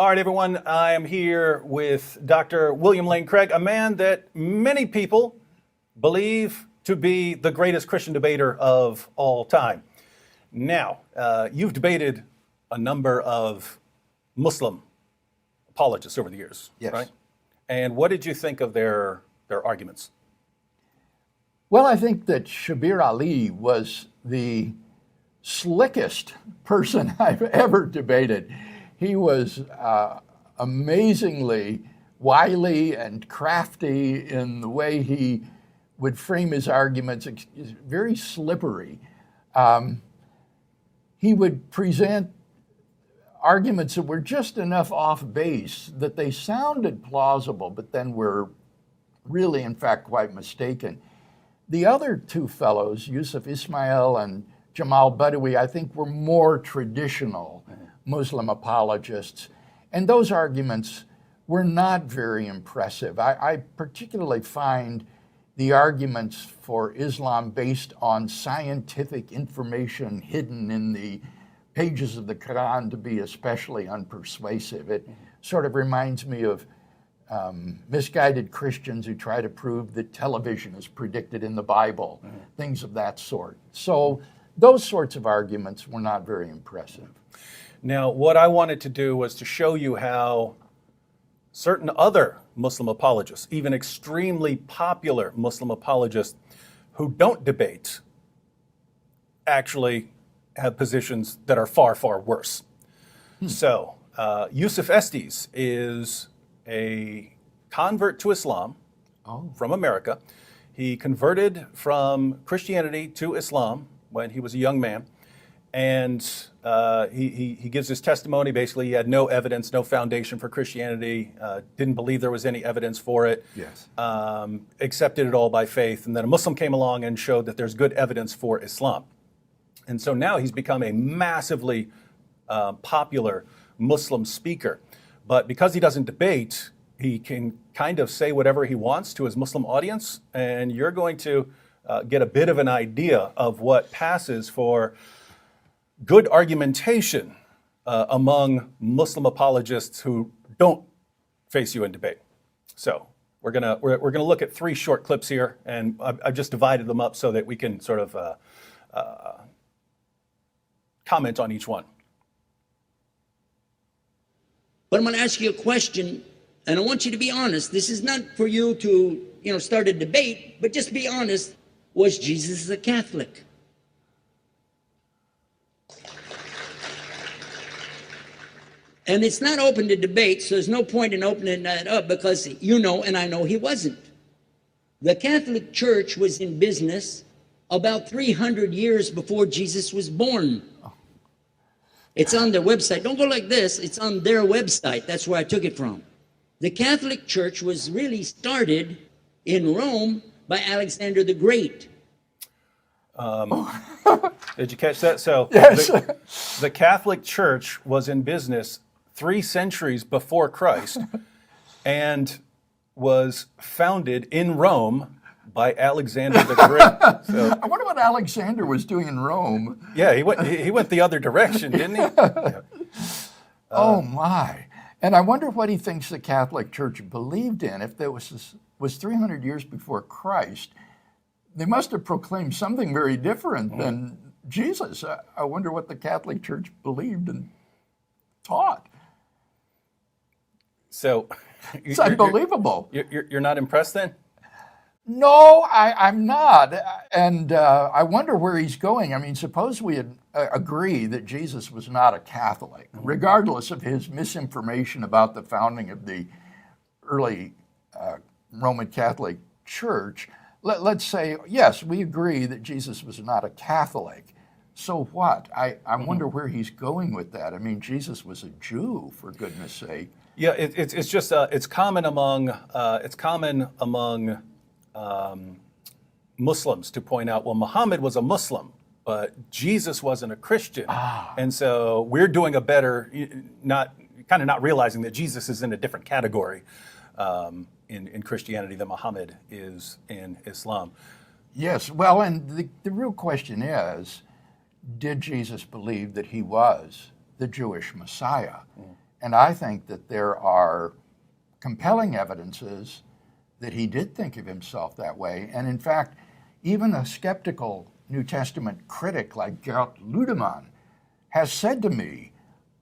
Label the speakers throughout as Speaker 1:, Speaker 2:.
Speaker 1: All right, everyone, I am here with Dr. William Lane Craig, a man that many people believe to be the greatest Christian debater of all time. Now, you've debated a number of Muslim apologists over the years,
Speaker 2: Yes.
Speaker 1: right? And what did you think of their arguments?
Speaker 2: Well, I think that Shabir Ali was the slickest person I've ever debated. He was amazingly wily and crafty in the way he would frame his arguments, very slippery. He would present arguments that were just enough off base that they sounded plausible, but then were really, in fact, quite mistaken. The other two fellows, Yusuf Ismail and Jamal Badawi, I think were more traditional Muslim apologists. And those arguments were not very impressive. I particularly find the arguments for Islam based on scientific information hidden in the pages of the Quran to be especially unpersuasive. It sort of reminds me of misguided Christians who try to prove that television is predicted in the Bible, things of that sort. So those sorts of arguments were not very impressive.
Speaker 1: Now, what I wanted to do was to show you how certain other Muslim apologists, even extremely popular Muslim apologists who don't debate, actually have positions that are far, far worse. So, Yusuf Estes is a convert to Islam from America. He converted from Christianity to Islam when he was a young man. And he gives his testimony. Basically, he had no evidence, no foundation for Christianity, didn't believe there was any evidence for it,
Speaker 2: Yes.
Speaker 1: Accepted it all by faith. And then a Muslim came along and showed that there's good evidence for Islam. And so now he's become a massively popular Muslim speaker. But because he doesn't debate, he can kind of say whatever he wants to his Muslim audience. And you're going to get a bit of an idea of what passes for good argumentation among Muslim apologists who don't face you in debate. So we're gonna look at three short clips here, and I've just divided them up so that we can sort of comment on each one.
Speaker 3: But I'm going to ask you a question, and I want you to be honest. This is not for you to, start a debate, but just be honest. Was Jesus a Catholic? And it's not open to debate, so there's no point in opening that up because and I know he wasn't. The Catholic Church was in business about 300 years before Jesus was born. It's on their website. Don't go like this. It's on their website. That's where I took it from. The Catholic Church was really started in Rome by Alexander the Great.
Speaker 1: Did you catch that? So
Speaker 2: Yes.
Speaker 1: the Catholic Church was in business 3 centuries before Christ and was founded in Rome by Alexander the Great. So,
Speaker 2: I wonder what Alexander was doing in Rome.
Speaker 1: yeah, he went the other direction, didn't he? Yeah.
Speaker 2: Oh my. And I wonder what he thinks the Catholic Church believed in. If there was 300 years before Christ, they must have proclaimed something very different than Jesus. I wonder what the Catholic Church believed and taught.
Speaker 1: So
Speaker 2: It's unbelievable.
Speaker 1: You're not impressed then?
Speaker 2: No, I'm not. And I wonder where he's going. I mean, suppose we agree that Jesus was not a Catholic, regardless of his misinformation about the founding of the early Roman Catholic Church. Let's say, yes, we agree that Jesus was not a Catholic. So what? I wonder where he's going with that. I mean, Jesus was a Jew, for goodness sake.
Speaker 1: Yeah, it's just it's common among Muslims to point out, well, Muhammad was a Muslim, but Jesus wasn't a Christian, and so we're doing a better, not realizing that Jesus is in a different category in Christianity than Muhammad is in Islam.
Speaker 2: Yes, well, and the real question is, did Jesus believe that he was the Jewish Messiah? And I think that there are compelling evidences that he did think of himself that way. And in fact, even a skeptical New Testament critic like Gert Ludemann has said to me,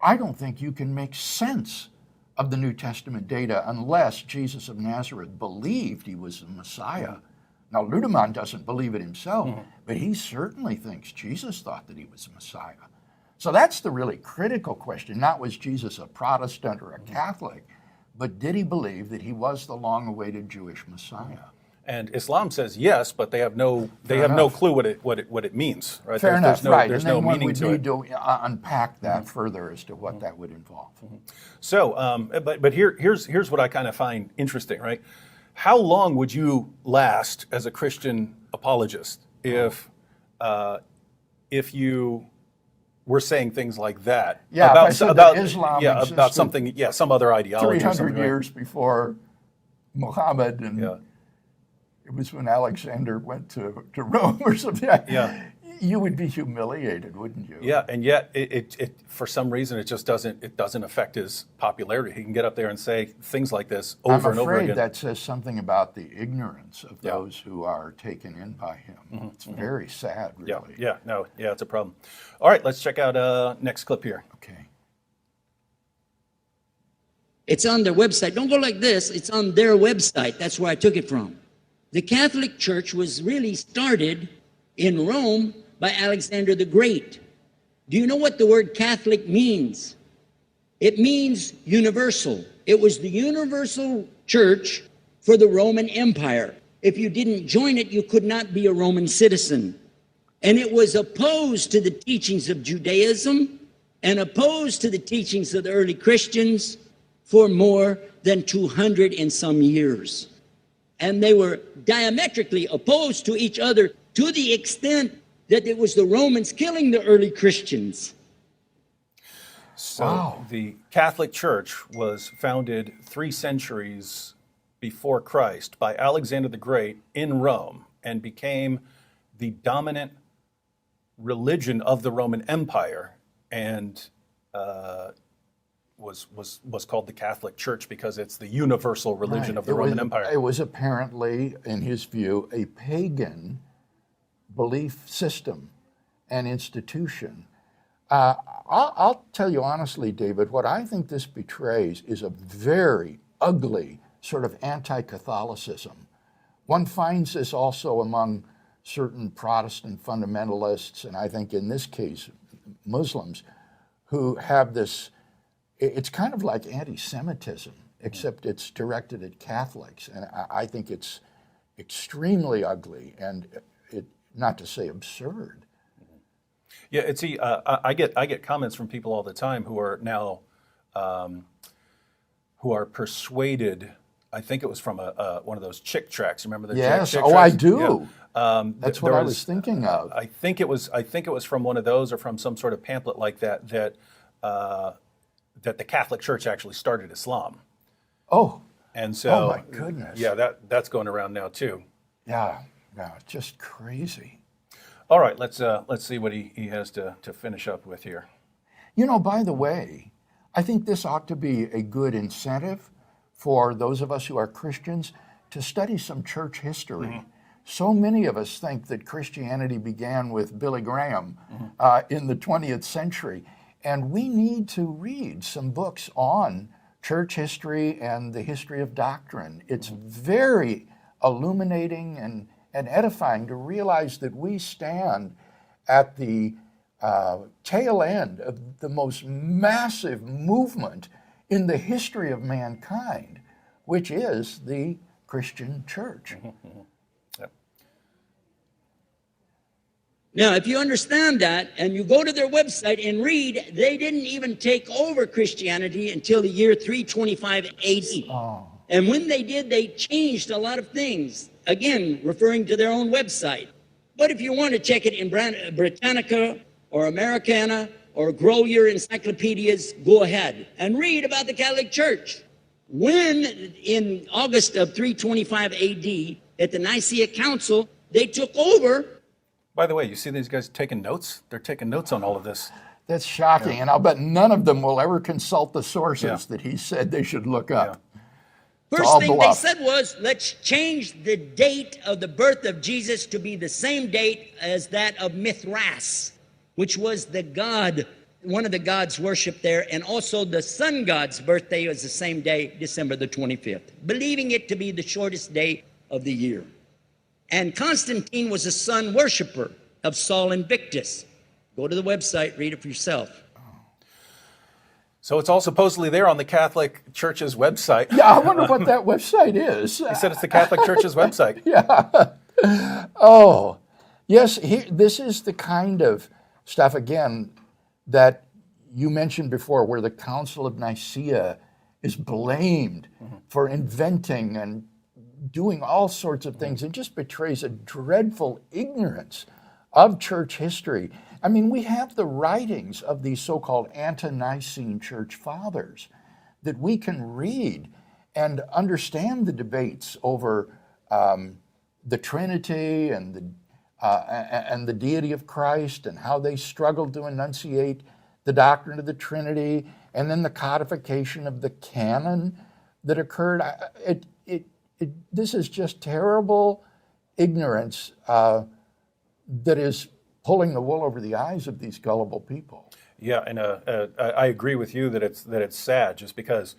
Speaker 2: I don't think you can make sense of the New Testament data unless Jesus of Nazareth believed he was the Messiah. Now, Ludemann doesn't believe it himself, but he certainly thinks Jesus thought that he was the Messiah. So that's the really critical question. Not was Jesus a Protestant or a Catholic, but did he believe that he was the long-awaited Jewish Messiah?
Speaker 1: And Islam says yes, but they have no clue what it means, right?
Speaker 2: Fair enough, right?
Speaker 1: There's
Speaker 2: and then
Speaker 1: no
Speaker 2: one
Speaker 1: meaning
Speaker 2: would
Speaker 1: to
Speaker 2: need
Speaker 1: it.
Speaker 2: to unpack that further as to what that would involve.
Speaker 1: So, but here's what I kind of find interesting, right? How long would you last as a Christian apologist if you were saying things like that
Speaker 2: Yeah, if I said that Islam
Speaker 1: about
Speaker 2: existed
Speaker 1: something, some other ideology,
Speaker 2: 300
Speaker 1: or something, right?
Speaker 2: years before Muhammad, and
Speaker 1: Yeah.
Speaker 2: it was when Alexander went to Rome or something.
Speaker 1: Yeah.
Speaker 2: You would be humiliated, wouldn't you?
Speaker 1: Yeah, and yet it for some reason it just doesn't affect his popularity. He can get up there and say things like this over and over
Speaker 2: I'm afraid
Speaker 1: again.
Speaker 2: that says something about the ignorance of those who are taken in by him. It's very sad, really.
Speaker 1: Yeah, it's a problem. All right, let's check out next clip here.
Speaker 2: Okay.
Speaker 3: It's on their website. Don't go like this. It's on their website. That's where I took it from. The Catholic Church was really started in Rome by Alexander the Great. Do you know what the word Catholic means? It means universal. It was the universal church for the Roman Empire. If you didn't join it, you could not be a Roman citizen. And it was opposed to the teachings of Judaism and opposed to the teachings of the early Christians for more than 200 and some years. And they were diametrically opposed to each other to the extent that it was the Romans killing the early Christians.
Speaker 1: So the Catholic Church was founded 3 centuries before Christ by Alexander the Great in Rome and became the dominant religion of the Roman Empire, and was called the Catholic Church because it's the universal religion of the Roman Empire.
Speaker 2: It was apparently, in his view, a pagan belief system and institution. I'll tell you honestly, David, what I think this betrays is a very ugly sort of anti-Catholicism. One finds this also among certain Protestant fundamentalists, and I think in this case, Muslims, who have this, it's kind of like anti-Semitism, except it's directed at Catholics. And I think it's extremely ugly and, not to say absurd.
Speaker 1: Yeah, I get comments from people all the time who are now who are persuaded. I think it was from one of those chick tracts. Remember the
Speaker 2: yes?
Speaker 1: chick
Speaker 2: Oh,
Speaker 1: tracts?
Speaker 2: I do. That's what I was
Speaker 1: was
Speaker 2: thinking of.
Speaker 1: I think it was from one of those or from some sort of pamphlet like that that the Catholic Church actually started Islam.
Speaker 2: Oh.
Speaker 1: And so,
Speaker 2: oh my goodness.
Speaker 1: Yeah, that's going around now too.
Speaker 2: Yeah, just crazy.
Speaker 1: All right, let's see what he has to finish up with here.
Speaker 2: You know, by the way, I think this ought to be a good incentive for those of us who are Christians to study some church history. So many of us think that Christianity began with Billy Graham in the 20th century, and we need to read some books on church history and the history of doctrine. It's very illuminating and edifying to realize that we stand at the tail end of the most massive movement in the history of mankind, which is the Christian church.
Speaker 1: Yep.
Speaker 3: Now, if you understand that and you go to their website and read, they didn't even take over Christianity until the year 325 AD.
Speaker 2: Oh.
Speaker 3: And when they did, they changed a lot of things, again, referring to their own website. But if you want to check it in Britannica or Americana or grow your encyclopedias, go ahead and read about the Catholic Church. When in August of 325 AD at the Nicaea Council, they took over.
Speaker 1: By the way, you see these guys taking notes? They're taking notes on all of this.
Speaker 2: That's shocking, and I'll bet none of them will ever consult the sources
Speaker 1: Yeah.
Speaker 2: that he said they should look up. It's
Speaker 3: First
Speaker 2: all
Speaker 3: thing
Speaker 2: bluff.
Speaker 3: they said was, let's change the date of the birth of Jesus to be the same date as that of Mithras, which was the god, one of the gods worshipped there, and also the sun god's birthday was the same day, December the 25th, believing it to be the shortest day of the year. And Constantine was a sun worshiper of Sol Invictus. Go to the website, read it for yourself.
Speaker 1: So it's all supposedly there on the Catholic Church's website.
Speaker 2: Yeah, I wonder what that website is.
Speaker 1: He said it's the Catholic Church's website.
Speaker 2: Oh, yes, this is the kind of stuff, again, that you mentioned before, where the Council of Nicaea is blamed for inventing and doing all sorts of things. It just betrays a dreadful ignorance of church history. I mean, we have the writings of these so-called ante-Nicene church fathers that we can read and understand the debates over the Trinity and the deity of Christ, and how they struggled to enunciate the doctrine of the Trinity, and then the codification of the canon that occurred. This is just terrible ignorance that is pulling the wool over the eyes of these gullible people.
Speaker 1: Yeah, and I agree with you that it's sad, just because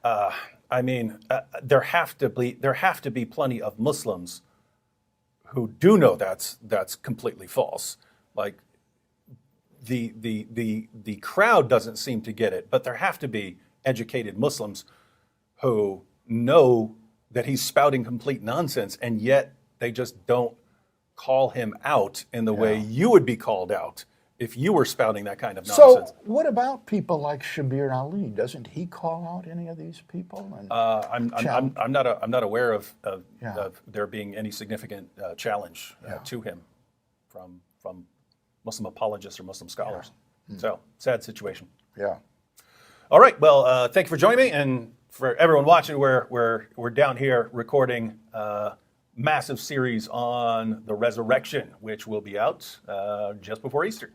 Speaker 1: there have to be plenty of Muslims who do know that's completely false. Like the crowd doesn't seem to get it, but there have to be educated Muslims who know that he's spouting complete nonsense, and yet they just don't call him out in the way you would be called out if you were spouting that kind of nonsense.
Speaker 2: So what about people like Shabir Ali? Doesn't he call out any of these people? And
Speaker 1: I'm not aware of there being any significant challenge to him from Muslim apologists or Muslim scholars. So sad situation.
Speaker 2: Yeah.
Speaker 1: All right. Well, thank you for joining me, and for everyone watching, we're down here recording a massive series on the resurrection, which will be out just before Easter.